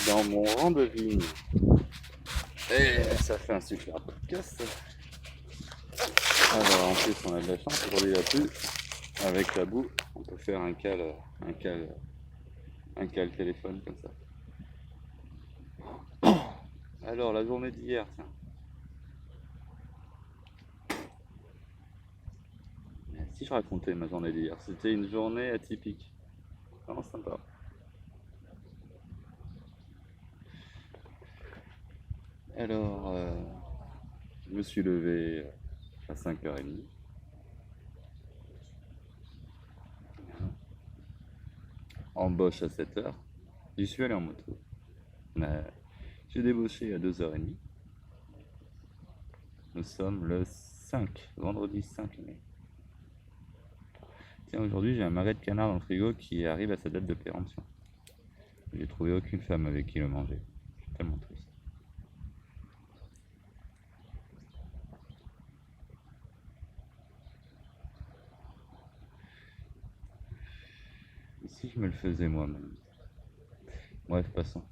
dans mon rang de vigne. Et ça fait un super podcast. Alors en plus on a de la chance, aujourd'hui il a plu. Avec la boue, on peut faire un cal téléphone comme ça. Alors la journée d'hier, tiens. Si je racontais ma journée d'hier, c'était une journée atypique. Vraiment sympa. Alors, je me suis levé à 5h30. Embauche à 7h. J'y suis allé en moto. J'ai débauché à 2h30. Nous sommes le 5, vendredi 5 mai. Tiens, aujourd'hui j'ai un marais de canard dans le frigo qui arrive à sa date de péremption. J'ai trouvé aucune femme avec qui le manger. Je suis tellement triste. Et si je me le faisais moi-même? Bref, passons.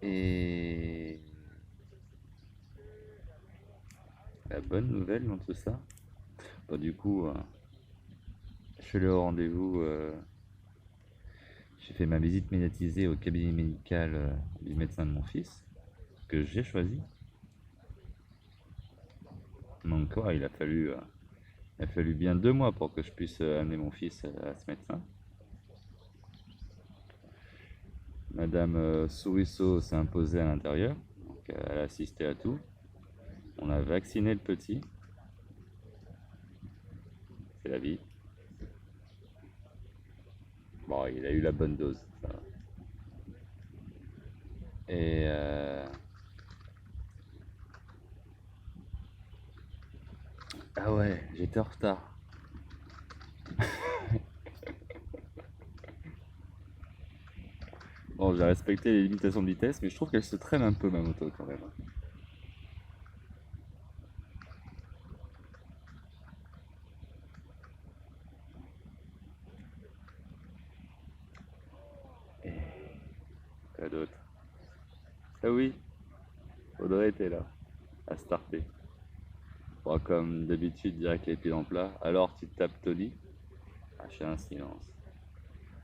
Et la bonne nouvelle dans tout ça, bah, du coup, je suis allé au rendez-vous. J'ai fait ma visite médiatisée au cabinet médical du médecin de mon fils, que j'ai choisi. Donc, ouais, il a fallu bien 2 mois pour que je puisse amener mon fils à ce médecin. Madame Souriceau s'est imposée à l'intérieur, donc elle a assisté à tout. On a vacciné le petit, c'est la vie. Bon, il a eu la bonne dose, ça va. Et ah ouais, j'étais en retard. Bon, j'ai respecté les limitations de vitesse, mais je trouve qu'elle se traîne un peu ma moto quand même. Et quoi d'autre? Ah oui, Audrey était là, à starter. Bon, comme d'habitude, direct les pieds dans le plat. Alors tu tapes Tony. Ah, je fais un silence.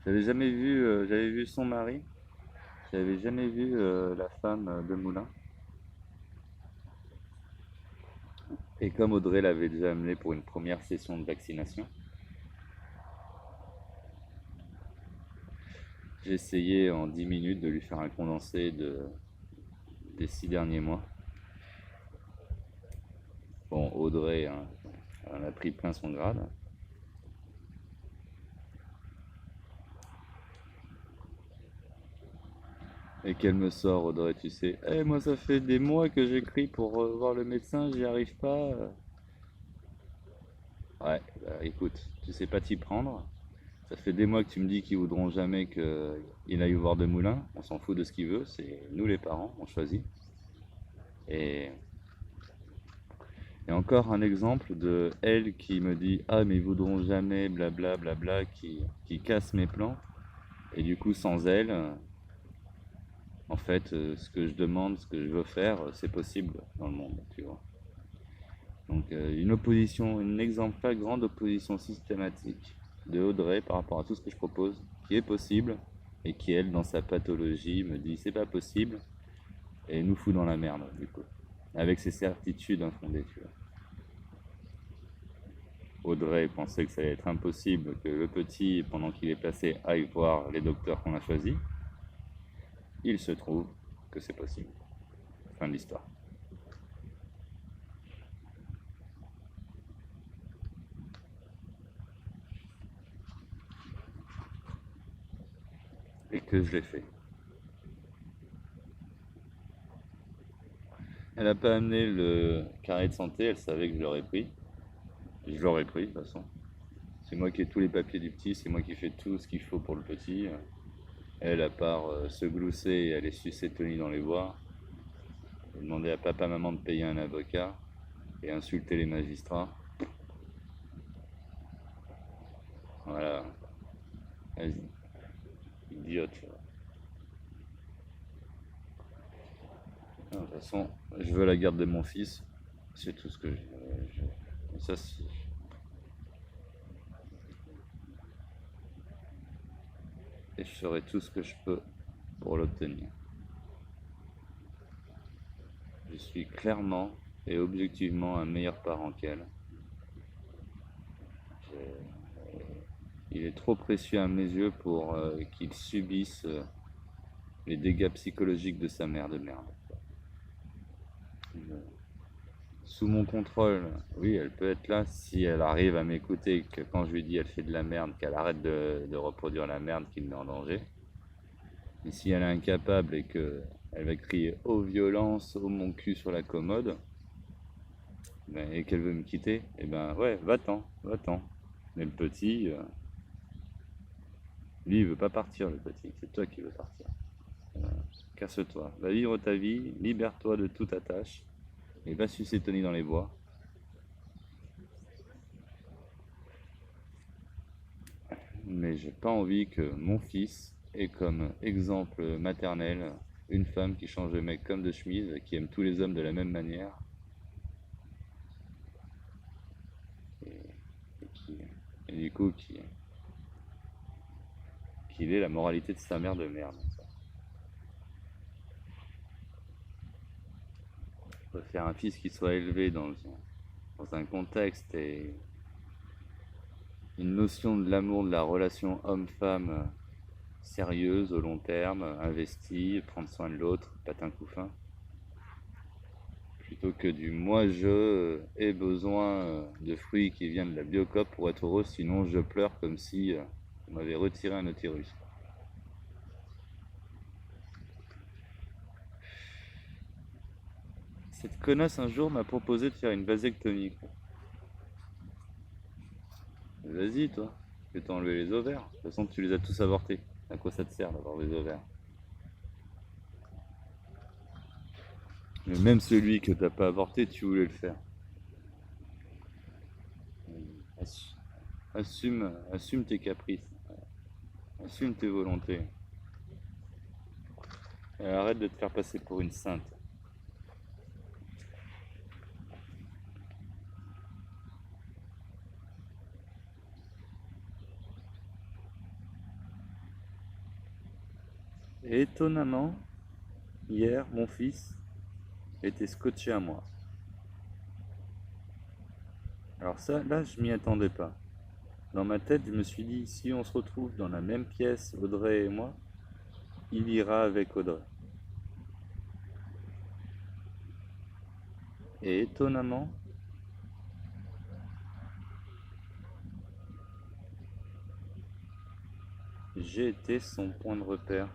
J'avais vu son mari. J'avais jamais vu la femme de Moulin. Et comme Audrey l'avait déjà amené pour une première session de vaccination, j'ai essayé en 10 minutes de lui faire un condensé des 6 derniers mois. Bon, Audrey, hein, elle a pris plein son grade. Et qu'elle me sort, Audrey, tu sais. Eh, moi, ça fait des mois que j'écris pour voir le médecin, j'y arrive pas. Ouais, bah, écoute, tu sais pas t'y prendre. Ça fait des mois que tu me dis qu'ils voudront jamais qu'il aille voir Demoulin. On s'en fout de ce qu'il veut, c'est nous les parents, on choisit. Et, et encore un exemple de elle qui me dit ah mais ils voudront jamais, blabla, blabla, qui casse mes plans. Et du coup, sans elle, en fait, ce que je demande, ce que je veux faire, c'est possible dans le monde, tu vois. Donc une opposition, une exemplaire grande opposition systématique de Audrey par rapport à tout ce que je propose, qui est possible, et qui elle, dans sa pathologie, me dit c'est pas possible, et nous fout dans la merde, du coup. Avec ses certitudes infondées, tu vois. Audrey pensait que ça allait être impossible que le petit, pendant qu'il est placé, aille voir les docteurs qu'on a choisis. Il se trouve que c'est possible. Fin de l'histoire. Et que je l'ai fait. Elle n'a pas amené le carnet de santé, elle savait que je l'aurais pris. Je l'aurais pris de toute façon. C'est moi qui ai tous les papiers du petit, c'est moi qui fais tout ce qu'il faut pour le petit. Elle, à part se glousser et aller sucer Tony dans les bois, demander à papa maman de payer un avocat et insulter les magistrats. Voilà, vas-y, idiote. toute façon, je veux la garde de mon fils. C'est tout ce que et ça, et je ferai tout ce que je peux pour l'obtenir. Je suis clairement et objectivement un meilleur parent qu'elle. Il est trop précieux à mes yeux pour qu'il subisse les dégâts psychologiques de sa mère de merde. Sous mon contrôle, oui, elle peut être là si elle arrive à m'écouter, que quand je lui dis elle fait de la merde, qu'elle arrête de reproduire la merde qui me met en danger. Et si elle est incapable et qu'elle va crier oh violence, oh mon cul sur la commode, et qu'elle veut me quitter, et ben ouais, va-t'en, va-t'en. Mais le petit, lui, il veut pas partir, le petit, c'est toi qui veux partir. Casse-toi, va vivre ta vie, libère-toi de toute attache, et va sucer Tony dans les bois. Mais j'ai pas envie que mon fils ait comme exemple maternel une femme qui change de mec comme de chemise, qui aime tous les hommes de la même manière, et qui, et du coup, qu'il ait la moralité de sa mère de merde. On peut faire un fils qui soit élevé dans un contexte et une notion de l'amour, de la relation homme-femme sérieuse, au long terme, investie, prendre soin de l'autre, patin couffin, plutôt que du moi-je ai besoin de fruits qui viennent de la Biocoop pour être heureux, sinon je pleure comme si on m'avait retiré un utérus. Cette connasse un jour m'a proposé de faire une vasectomie. Vas-y toi, je vais t'enlever les ovaires. De toute façon tu les as tous avortés. À quoi ça te sert d'avoir des ovaires? Mais même celui que t'as pas avorté, tu voulais le faire. Assume tes caprices, assume tes volontés. Et arrête de te faire passer pour une sainte. Et étonnamment, hier, mon fils était scotché à moi. Alors ça, là, je m'y attendais pas. Dans ma tête, je me suis dit, si on se retrouve dans la même pièce, Audrey et moi, il ira avec Audrey. Et étonnamment, j'ai été son point de repère.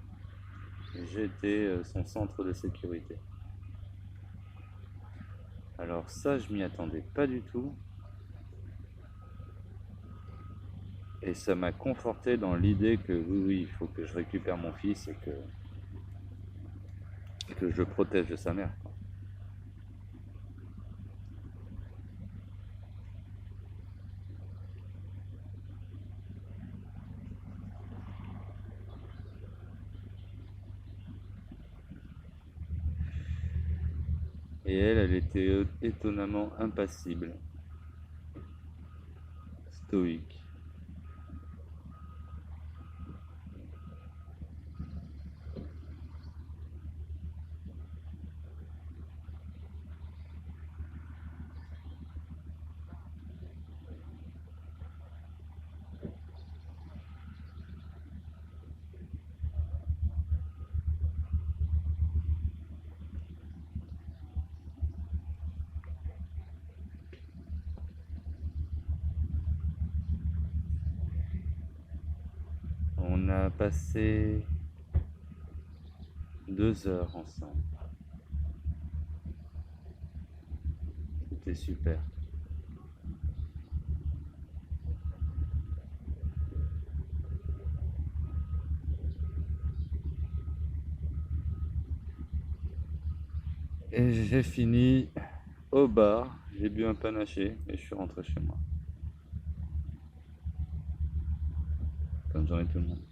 J'ai été son centre de sécurité. Alors ça, je m'y attendais pas du tout. Et ça m'a conforté dans l'idée que oui, il faut que je récupère mon fils et que je le protège de sa mère. Et elle était étonnamment impassible, stoïque. On a passé 2 heures ensemble. C'était super. Et j'ai fini au bar, j'ai bu un panaché et je suis rentré chez moi. Bonne journée tout le monde.